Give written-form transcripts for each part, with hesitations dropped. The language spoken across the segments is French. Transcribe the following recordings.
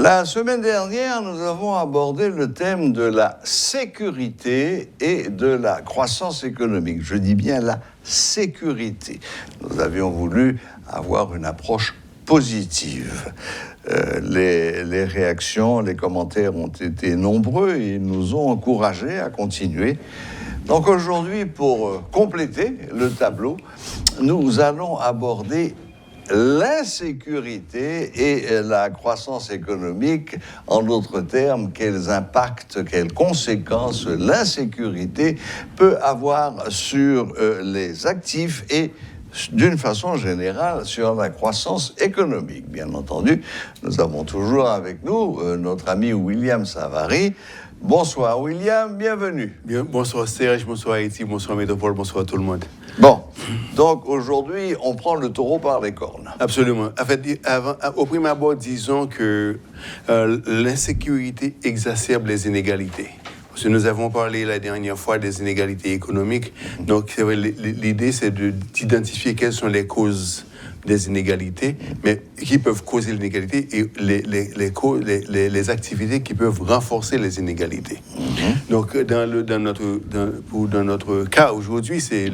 La semaine dernière, nous avons abordé le thème de la sécurité et de la croissance économique. Je dis bien la sécurité. Nous avions voulu avoir une approche positive. Les réactions, les commentaires ont été nombreux et nous ont encouragés à continuer. Donc aujourd'hui, pour compléter le tableau, nous allons aborder l'insécurité et la croissance économique. En d'autres termes, quels impacts, quelles conséquences l'insécurité peut avoir sur les actifs et d'une façon générale sur la croissance économique. Bien entendu, nous avons toujours avec nous notre ami William Savary. Bonsoir William, bienvenue. Bien, bonsoir Serge, bonsoir Haïti, bonsoir Métropole, bonsoir tout le monde. Bon, donc aujourd'hui, on prend le taureau par les cornes. Absolument. En fait, au prime abord, disons que l'insécurité exacerbe les inégalités. Parce que nous avons parlé la dernière fois des inégalités économiques. Donc, c'est vrai, l'idée, c'est d'identifier quelles sont les causes des inégalités, mais qui peuvent causer l'inégalité et les activités qui peuvent renforcer les inégalités. Donc, dans notre cas aujourd'hui, c'est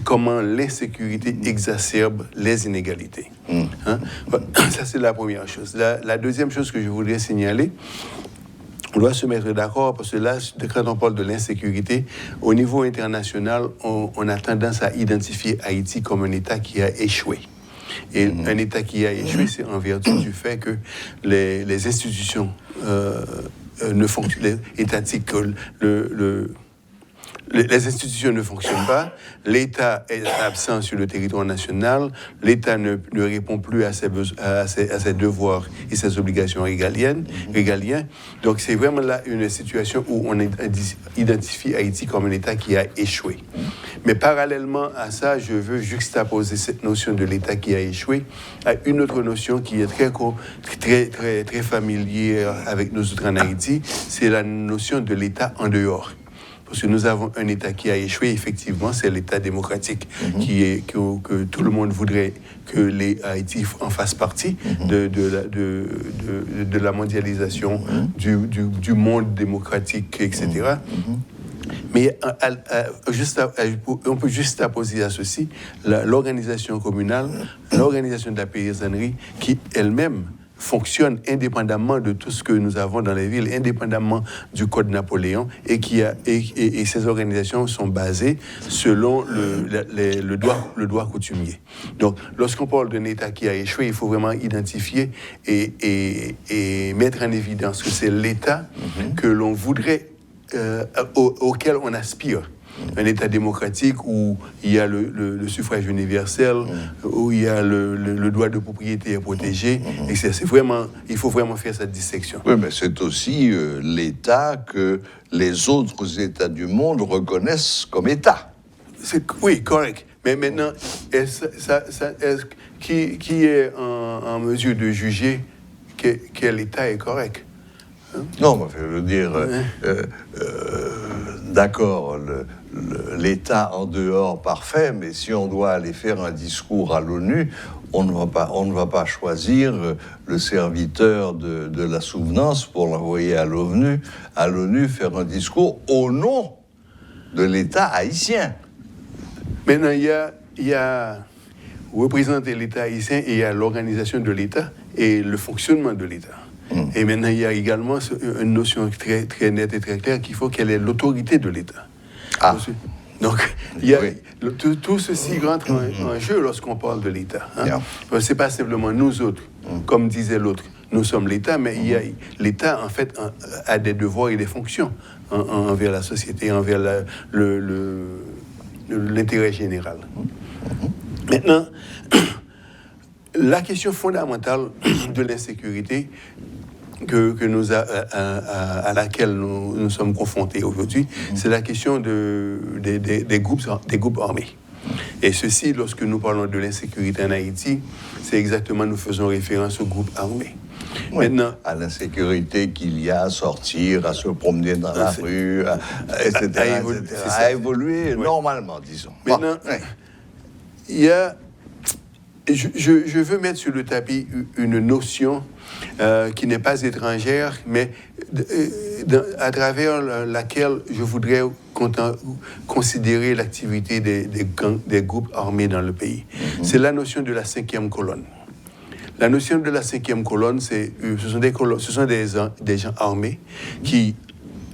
comment l'insécurité exacerbe les inégalités. Hein? Ça, c'est la première chose. La deuxième chose que je voudrais signaler, on doit se mettre d'accord parce que là, quand on parle de l'insécurité, au niveau international, on a tendance à identifier Haïti comme un État qui a échoué. Et un État qui a échoué, c'est en vertu du fait que les institutions ne fonctionnent, étatiques, les institutions ne fonctionnent pas, l'État est absent sur le territoire national, l'État ne répond plus à ses devoirs et ses obligations régaliennes. Donc c'est vraiment là une situation où on identifie Haïti comme un État qui a échoué. Mais parallèlement à ça, je veux juxtaposer cette notion de l'État qui a échoué à une autre notion qui est très familière avec nous autres en Haïti, c'est la notion de l'État en dehors. Parce que nous avons un État qui a échoué, effectivement, c'est l'État démocratique que tout le monde voudrait que Haïti en fasse partie de la mondialisation, du monde démocratique, etc. Mais on peut juxtaposer à ceci l'organisation communale, l'organisation de la paysannerie qui elle-même fonctionne indépendamment de tout ce que nous avons dans les villes, indépendamment du Code Napoléon, et ces organisations sont basées selon le droit coutumier. Donc, lorsqu'on parle d'un État qui a échoué, il faut vraiment identifier et mettre en évidence que c'est l'État que l'on voudrait, auquel on aspire. Un État démocratique où il y a le suffrage universel, où il y a le droit de propriété à protéger. Et il faut vraiment faire cette dissection. Oui, mais c'est aussi l'État que les autres États du monde reconnaissent comme État. Oui, correct. Mais maintenant, qui est en mesure de juger quel État est correct? Non, mais je veux dire, d'accord, l'État en dehors parfait, mais si on doit aller faire un discours à l'ONU, on ne va pas choisir le serviteur de la souvenance pour l'envoyer à l'ONU faire un discours au nom de l'État haïtien. Maintenant, il y a représenter l'État haïtien et il y a l'organisation de l'État et le fonctionnement de l'État. Et maintenant, il y a également une notion très, très nette et très claire qu'il faut qu'elle ait l'autorité de l'État. Donc, tout ceci rentre en jeu lorsqu'on parle de l'État. Ce n'est pas simplement nous autres, comme disait l'autre. Nous sommes l'État, mais l'État, en fait, a des devoirs et des fonctions envers la société, envers l'intérêt général. Maintenant, la question fondamentale de l'insécurité à laquelle nous sommes confrontés aujourd'hui, c'est la question des groupes armés. Et ceci, lorsque nous parlons de l'insécurité en Haïti, c'est exactement, nous faisons référence aux groupes armés. Oui, maintenant, à l'insécurité qu'il y a à sortir, à se promener dans la rue, etc., à évoluer normalement, disons. Maintenant, il y a Je veux mettre sur le tapis une notion qui n'est pas étrangère, mais à travers laquelle je voudrais considérer l'activité des groupes armés dans le pays. C'est la notion de la cinquième colonne. La notion de la cinquième colonne, ce sont des gens armés qui,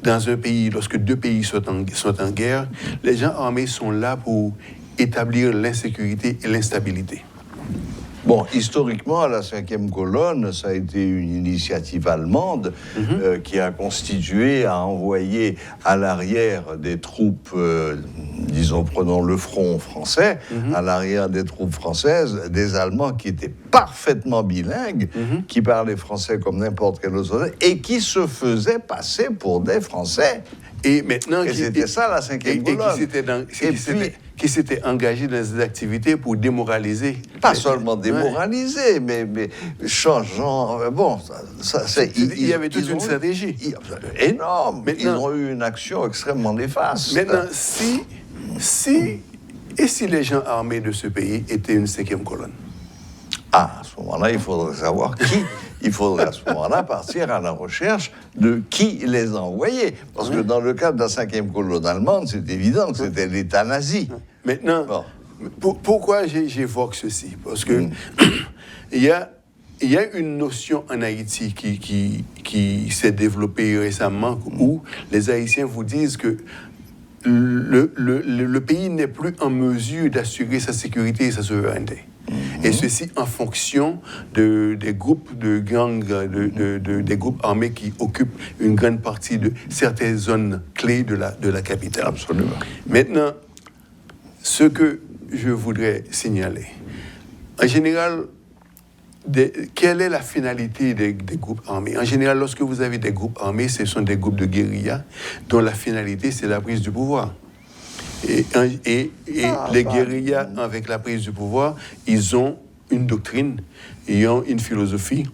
dans un pays, lorsque deux pays sont en guerre, les gens armés sont là pour établir l'insécurité et l'instabilité. Bon, historiquement, la cinquième colonne, ça a été une initiative allemande qui a constitué à envoyer à l'arrière des troupes, disons, prenons le front français, à l'arrière des troupes françaises, des Allemands qui étaient parfaitement bilingues, qui parlaient français comme n'importe quel autre soldat, et qui se faisaient passer pour des Français. Et maintenant, c'était ça la cinquième colonne. Qui s'était engagé dans des activités pour démoraliser. Pas seulement démoraliser, mais changeant. Bon, il y avait toute une stratégie. Énorme. Maintenant, ils ont eu une action extrêmement néfaste. Maintenant, si les gens armés de ce pays étaient une cinquième colonne? À ce moment-là, il faudrait savoir qui. Il faudrait à ce moment-là partir à la recherche de qui les envoyait. Parce que dans le cas de la cinquième colonne allemande, c'est évident que c'était l'État nazi. Maintenant, pourquoi j'évoque ceci? Parce que il y a une notion en Haïti qui s'est développée récemment où les Haïtiens vous disent que le pays n'est plus en mesure d'assurer sa sécurité et sa souveraineté. Et ceci en fonction des groupes de gangs, des groupes armés qui occupent une grande partie de certaines zones clés de la capitale. Absolument. Maintenant, ce que je voudrais signaler, en général, quelle est la finalité des groupes armés? En général, lorsque vous avez des groupes armés, ce sont des groupes de guérilla dont la finalité, c'est la prise du pouvoir. Et les guérillas, avec la prise du pouvoir, ils ont une doctrine, ils ont une philosophie,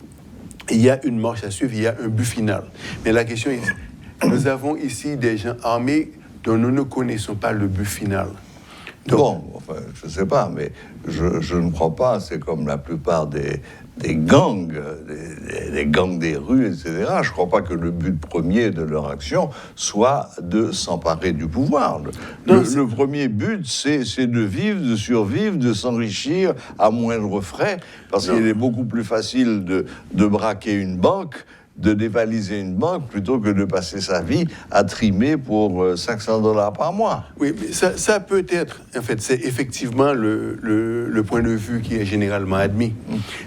il y a une marche à suivre, il y a un but final. Mais la question est, nous avons ici des gens armés dont nous ne connaissons pas le but final. Donc, bon, enfin, je ne sais pas, mais je ne crois pas, c'est comme la plupart des gangs, des gangs des rues, etc. Je ne crois pas que le but premier de leur action soit de s'emparer du pouvoir. Le premier but, c'est de vivre, de survivre, de s'enrichir à moindre frais, parce qu'il est beaucoup plus facile de braquer une banque, de dévaliser une banque, plutôt que de passer sa vie à trimer pour $500 par mois. Oui, mais ça peut être, en fait, c'est effectivement le point de vue qui est généralement admis.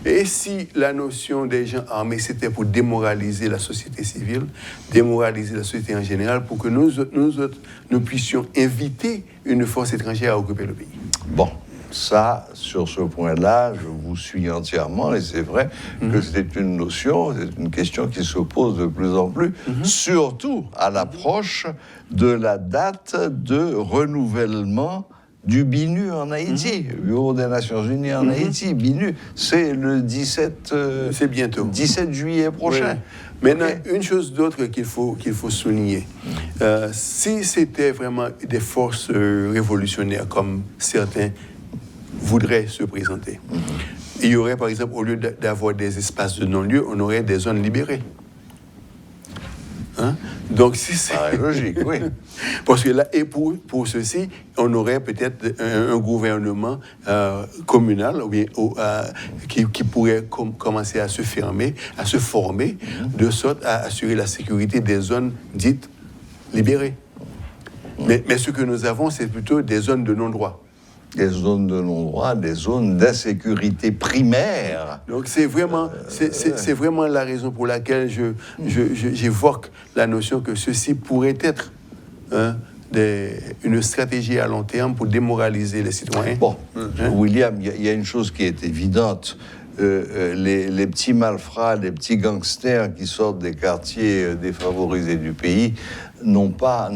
Et si la notion des gens armés, c'était pour démoraliser la société civile, démoraliser la société en général, pour que nous puissions inviter une force étrangère à occuper le pays? Bon. Ça, sur ce point-là, je vous suis entièrement, et c'est vrai que c'est une notion, c'est une question qui se pose de plus en plus, surtout à l'approche de la date de renouvellement du BINU en Haïti, Bureau des Nations Unies en Haïti. BINU, c'est le 17, c'est bientôt. 17 juillet prochain. Oui. Maintenant, une chose d'autre qu'il faut souligner, si c'était vraiment des forces révolutionnaires comme certains voudraient se présenter. Il y aurait, par exemple, au lieu d'avoir des espaces de non-lieu, on aurait des zones libérées. Hein? Donc, si c'est logique, oui. Parce que là, et pour ceci, on aurait peut-être un gouvernement communal ou bien, qui pourrait commencer à se fermer, à se former, de sorte à assurer la sécurité des zones dites libérées. Mais ce que nous avons, c'est plutôt des zones de non-droit. Des zones de non-droit, des zones d'insécurité primaire. Donc c'est vraiment la raison pour laquelle j'évoque la notion que ceci pourrait être une stratégie à long terme pour démoraliser les citoyens. Bon, William, il y a une chose qui est évidente. Les petits malfrats, les petits gangsters qui sortent des quartiers défavorisés du pays n'ont pas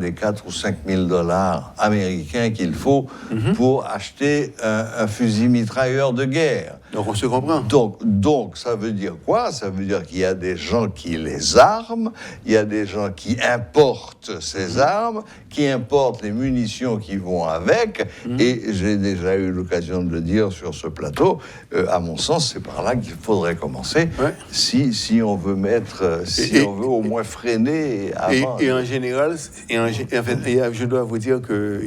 les 4 ou 5 000 dollars américains qu'il faut pour acheter un fusil mitrailleur de guerre. Donc on se comprend. Donc ça veut dire quoi? Ça veut dire qu'il y a des gens qui les arment, il y a des gens qui importent ces armes, qui importent les munitions qui vont avec, et j'ai déjà eu l'occasion de le dire sur ce plateau, à mon sens, c'est par là qu'il faudrait commencer, si on veut on veut au moins freiner avant. Et en général, je dois vous dire que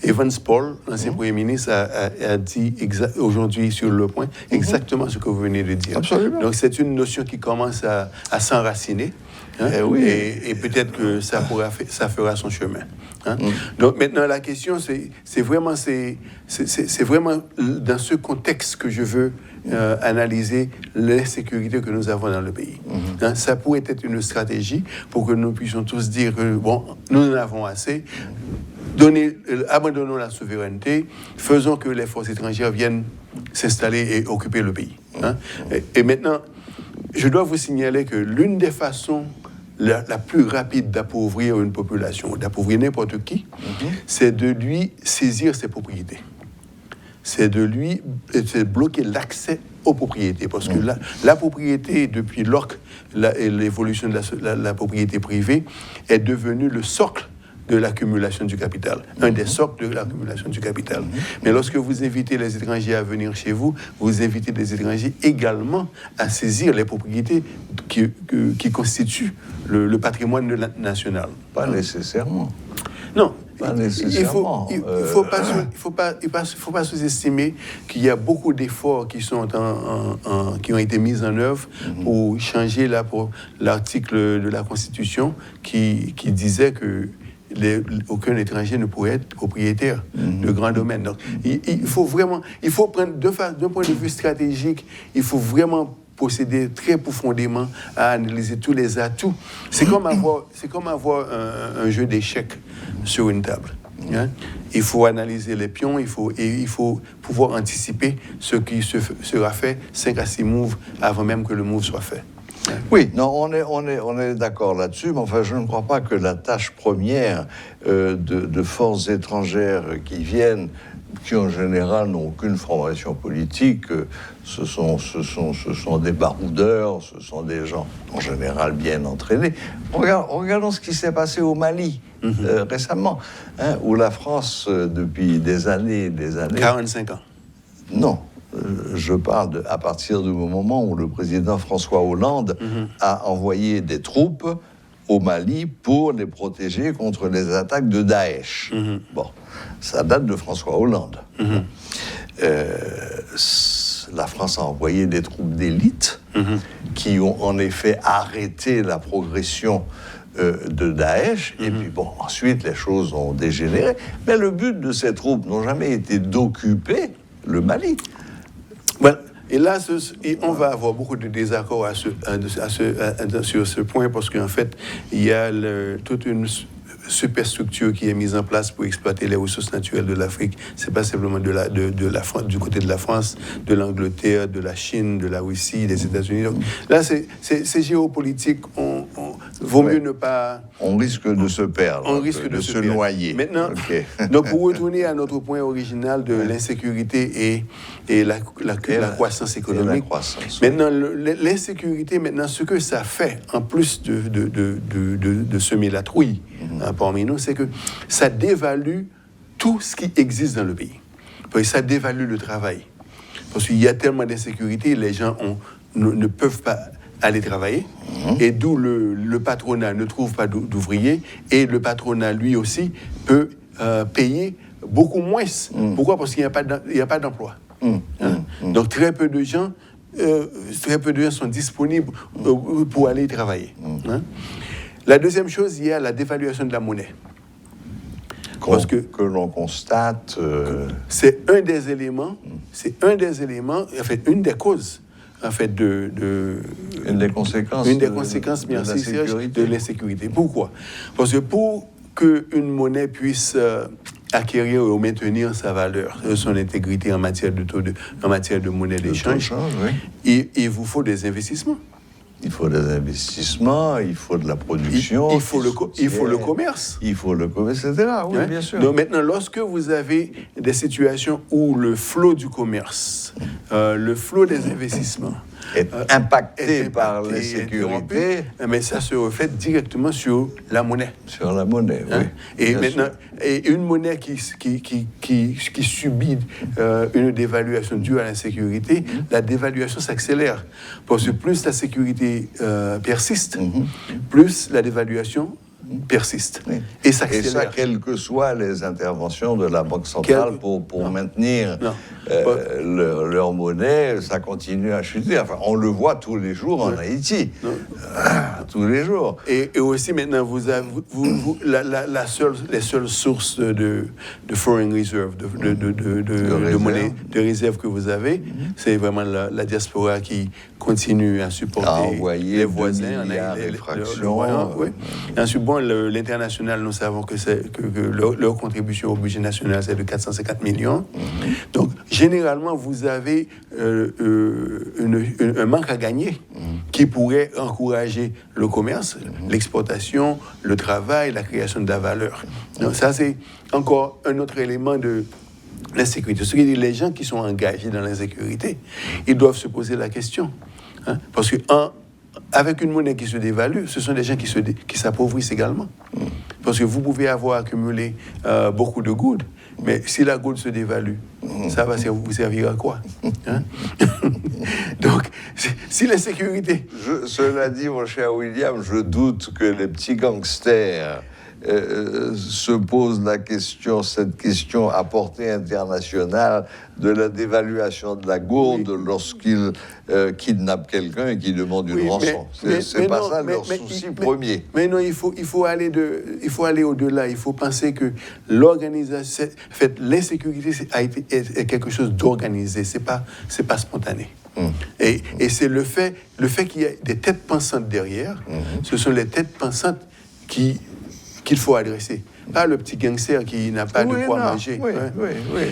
Evans Paul, l'ancien Premier ministre, a dit aujourd'hui sur le point exactement ce que vous venez de dire. Absolument. Donc c'est une notion qui commence à s'enraciner. Hein, et peut-être que ça fera son chemin. Hein. Donc maintenant la question c'est vraiment dans ce contexte que je veux analyser l'insécurité que nous avons dans le pays. Hein, ça pourrait être une stratégie pour que nous puissions tous dire que bon, nous en avons assez. Abandonnons la souveraineté, faisons que les forces étrangères viennent s'installer et occuper le pays. Hein. Et maintenant, je dois vous signaler que l'une des façons la plus rapide d'appauvrir une population, d'appauvrir n'importe qui, c'est de lui saisir ses propriétés. C'est de bloquer l'accès aux propriétés. Parce que la propriété, depuis Locke, et l'évolution de la propriété privée, est devenue le socle de l'accumulation du capital, un des socles de l'accumulation du capital. Mais lorsque vous invitez les étrangers à venir chez vous, vous invitez les étrangers également à saisir les propriétés qui constituent le patrimoine national. Pas nécessairement. Non. Pas nécessairement. Il ne faut pas sous-estimer qu'il y a beaucoup d'efforts qui ont été mis en œuvre pour changer l'article de la Constitution qui disait que aucun étranger ne pourrait être propriétaire de grands domaines. Donc, il faut prendre, d'un point de vue stratégique, il faut vraiment procéder très profondément à analyser tous les atouts. C'est comme avoir un jeu d'échecs sur une table. Hein? Il faut analyser les pions, il faut pouvoir anticiper ce qui sera fait 5 à 6 moves avant même que le move soit fait. Oui, non, on est d'accord là-dessus, mais enfin, je ne crois pas que la tâche première de forces étrangères qui viennent, qui en général n'ont aucune formation politique, ce sont des baroudeurs, ce sont des gens en général bien entraînés. Regardons ce qui s'est passé au Mali récemment, hein, où la France, depuis des années... 45 ans. Non. Je parle à partir du moment où le président François Hollande a envoyé des troupes au Mali pour les protéger contre les attaques de Daesh. Bon, ça date de François Hollande. La France a envoyé des troupes d'élite qui ont en effet arrêté la progression de Daesh, et puis bon, ensuite les choses ont dégénéré. Mais le but de ces troupes n'a jamais été d'occuper le Mali. Voilà. Et là, on va avoir beaucoup de désaccords sur ce point, parce qu'en fait, il y a toute une superstructure qui est mise en place pour exploiter les ressources naturelles de l'Afrique. C'est pas simplement de la France, du côté de la France, de l'Angleterre, de la Chine, de la Russie, des États-Unis. Donc, là, c'est géopolitique. Vaut mieux ne pas... On risque de se perdre, on risque de se noyer. Maintenant, donc pour retourner à notre point original de l'insécurité et la croissance économique. Maintenant, l'insécurité, ce que ça fait, en plus de semer la trouille parmi nous, c'est que ça dévalue tout ce qui existe dans le pays. Parce que ça dévalue le travail. Parce qu'il y a tellement d'insécurité, les gens ne peuvent pas aller travailler, et d'où le patronat ne trouve pas d'ouvriers, et le patronat, lui aussi, peut payer beaucoup moins. Pourquoi? Parce qu'il n'y a pas d'emploi. Donc très peu de gens sont disponibles pour aller travailler. La deuxième chose, il y a la dévaluation de la monnaie. Que l'on constate... C'est un des éléments, en fait, une des causes, en fait, une des conséquences de l'insécurité. Pourquoi? Parce que pour qu'une monnaie puisse acquérir ou maintenir sa valeur, son intégrité en matière de monnaie d'échange, il vous faut des investissements. Il faut des investissements, il faut de la production. Il faut le commerce. Il faut le commerce, etc. Oui, bien sûr. Donc maintenant, lorsque vous avez des situations où le flot du commerce, le flot des investissements est impacté par l'insécurité, mais ça se reflète directement sur la monnaie. Sur la monnaie, oui. Et maintenant, et une monnaie qui subit une dévaluation due à l'insécurité, la dévaluation s'accélère. Parce que plus la sécurité persiste, plus la dévaluation persiste. Oui. Et s'accélère. Et ça, quelles que soient les interventions de la Banque centrale pour maintenir leur monnaie, ça continue à chuter. Enfin, on le voit tous les jours en Haïti. Tous les jours. Et aussi, maintenant, vous avez les seules sources de foreign reserve, de monnaie, de réserve que vous avez, c'est vraiment la diaspora qui continue à supporter les voisins. Ensuite, bon, l'international, nous savons que leur contribution au budget national, c'est de 450 millions. Donc, généralement, vous avez un manque à gagner qui pourrait encourager le commerce, l'exportation, le travail, la création de la valeur. Donc, ça, c'est encore un autre élément de l'insécurité. Ce qui dit, les gens qui sont engagés dans l'insécurité, ils doivent se poser la question. Parce que avec une monnaie qui se dévalue, ce sont des gens qui s'appauvrissent également. Parce que vous pouvez avoir accumulé beaucoup de gouttes, mais si la goutte se dévalue, ça va vous servir à quoi? Donc, si l'insécurité... Cela dit, mon cher William, je doute que les petits gangsters se posent cette question à portée internationale de la dévaluation de la gourde lorsqu'ils kidnappent quelqu'un et qu'ils demandent une rançon. C'est pas ça leur souci premier. Mais non, il faut aller au-delà. Il faut penser que l'organisation, en fait, l'insécurité est quelque chose d'organisé. C'est pas spontané. Et c'est le fait qu'il y a des têtes pensantes derrière. Ce sont les têtes pensantes qu'il faut adresser. Pas le petit gangster qui n'a pas de quoi manger. Oui,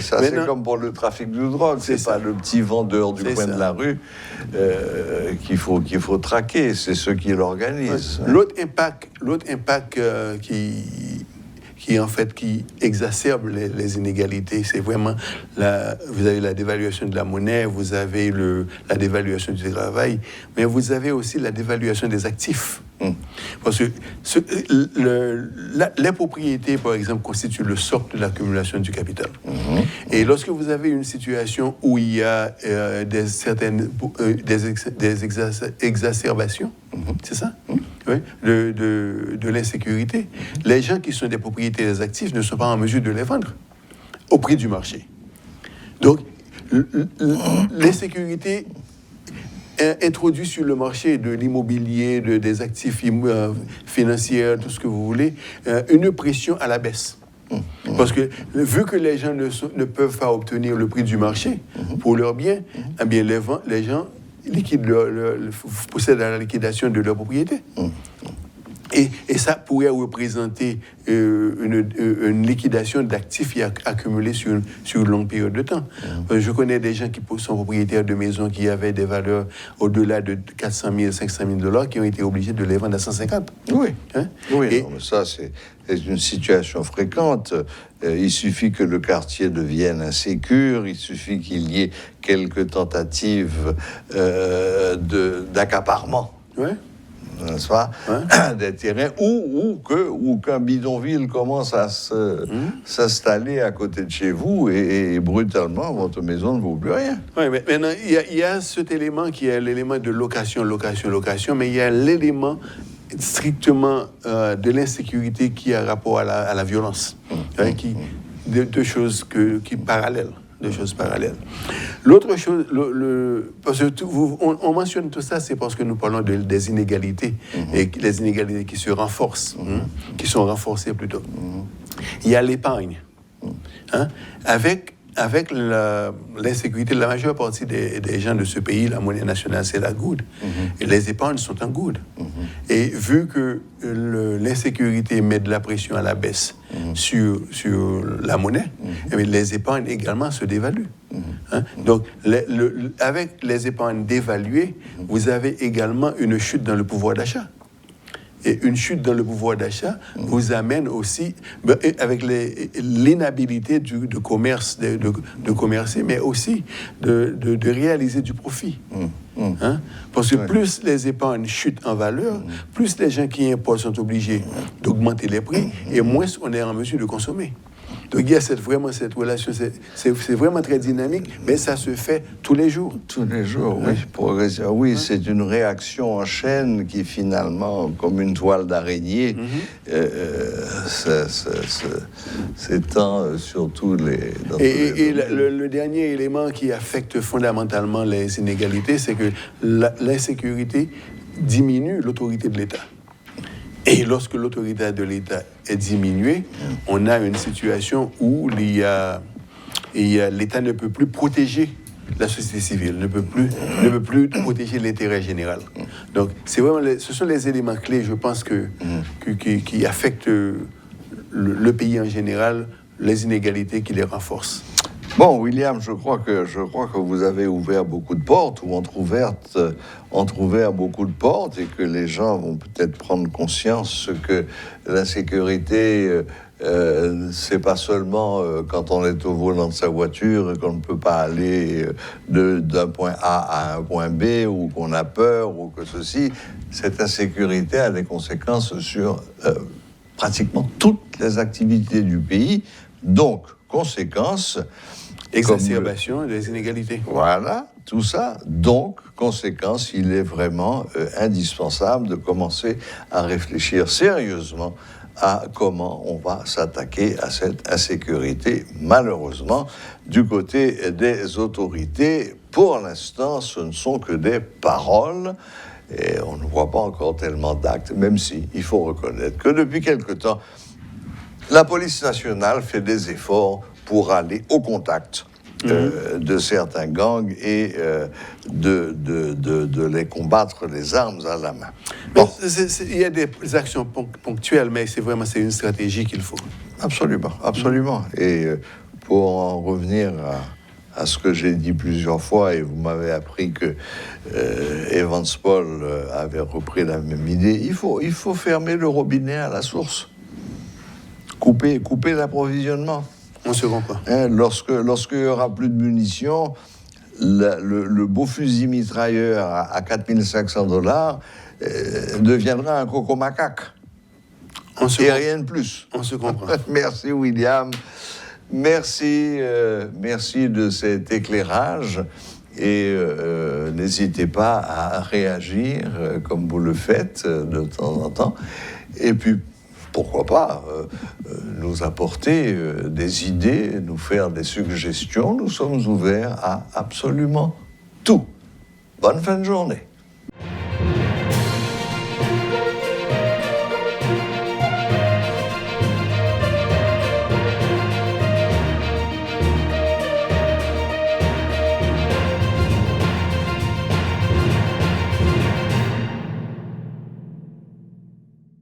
ça maintenant, c'est comme pour le trafic de drogue. C'est pas le petit vendeur du coin de la rue qu'il faut traquer. C'est ceux qui l'organisent. L'autre impact qui exacerbe les inégalités, c'est vraiment vous avez la dévaluation de la monnaie, vous avez la dévaluation du travail, mais vous avez aussi la dévaluation des actifs. Parce que les propriétés, par exemple, constituent le socle de l'accumulation du capital. Et lorsque vous avez une situation où il y a des exacerbations, c'est ça, de l'insécurité, les gens qui sont des propriétaires des actifs ne sont pas en mesure de les vendre au prix du marché. Donc, l'insécurité introduit sur le marché de l'immobilier, des actifs financiers, tout ce que vous voulez, une pression à la baisse. Parce que vu que les gens ne peuvent pas obtenir le prix du marché pour leurs biens, eh bien les gens procèdent à la liquidation de leur propriété. Et ça pourrait représenter une liquidation d'actifs accumulés sur une longue période de temps. Je connais des gens qui sont propriétaires de maisons qui avaient des valeurs au-delà de 400 000, 500 000 dollars qui ont été obligés de les vendre à 150. Oui, ça c'est une situation fréquente. Il suffit que le quartier devienne insécure, il suffit qu'il y ait quelques tentatives d'accaparement. N'est-ce pas, des terrains, ou qu'un bidonville commence à s'installer à côté de chez vous et brutalement, votre maison ne vaut plus rien. Oui, mais maintenant, il y a cet élément qui est l'élément de location, mais il y a l'élément strictement de l'insécurité qui a rapport à la violence. Deux choses parallèles. Deux choses parallèles. L'autre chose, parce que on mentionne tout ça, c'est parce que nous parlons des inégalités, et les inégalités qui se renforcent, qui sont renforcées plutôt. Il y a l'épargne. Avec l'insécurité, la majeure partie des gens de ce pays, la monnaie nationale, c'est la goude. Et les épargnes sont en goude. Et vu que l'insécurité met de la pression à la baisse sur la monnaie, les épargnes également se dévaluent. Hein? Donc, avec les épargnes dévaluées, vous avez également une chute dans le pouvoir d'achat. Et une chute dans le pouvoir d'achat vous amène aussi, avec l'inhabilité de commerce, de commercer, mais aussi de réaliser du profit. Hein? Parce que plus les épargnes chutent en valeur, plus les gens qui importent sont obligés d'augmenter les prix, et moins on est en mesure de consommer. Donc il y a vraiment cette relation, c'est vraiment très dynamique, mais ça se fait tous les jours. Tous les jours, oui. Progression. Oui, c'est une réaction en chaîne qui finalement, comme une toile d'araignée, s'étend sur tous les... Et le dernier élément qui affecte fondamentalement les inégalités, c'est que l'insécurité diminue l'autorité de l'État. Et lorsque l'autorité de l'État est diminuée, on a une situation où l'État ne peut plus protéger la société civile, ne peut plus protéger l'intérêt général. Donc, ce sont les éléments clés, je pense, qui affectent le pays en général, les inégalités qui les renforcent. Bon, William, je crois que vous avez ouvert beaucoup de portes, ou entrouvert beaucoup de portes, et que les gens vont peut-être prendre conscience que l'insécurité, c'est pas seulement quand on est au volant de sa voiture et qu'on ne peut pas aller d'un point A à un point B, ou qu'on a peur, ou que ceci. Cette insécurité a des conséquences sur pratiquement toutes les activités du pays. Donc, conséquence... Exacerbation des inégalités. Voilà, tout ça. Donc, conséquence, il est vraiment indispensable de commencer à réfléchir sérieusement à comment on va s'attaquer à cette insécurité. Malheureusement, du côté des autorités, pour l'instant, ce ne sont que des paroles. Et on ne voit pas encore tellement d'actes, même si il faut reconnaître que depuis quelque temps, la police nationale fait des efforts pour aller au contact de certains gangs et de les combattre les armes à la main. Bon. Il y a des actions ponctuelles, mais c'est une stratégie qu'il faut. Absolument, absolument. Et pour en revenir à ce que j'ai dit plusieurs fois, et vous m'avez appris que Evans Paul avait repris la même idée, il faut fermer le robinet à la source. Couper l'approvisionnement. On se rend pas. Lorsqu'il y aura plus de munitions, le beau fusil mitrailleur à $4 500 deviendra un coco macaque. Rien de plus. On se comprend. Merci William. Merci de cet éclairage. Et n'hésitez pas à réagir comme vous le faites de temps en temps. Et puis, pourquoi pas nous apporter des idées, nous faire des suggestions. Nous sommes ouverts à absolument tout. Bonne fin de journée.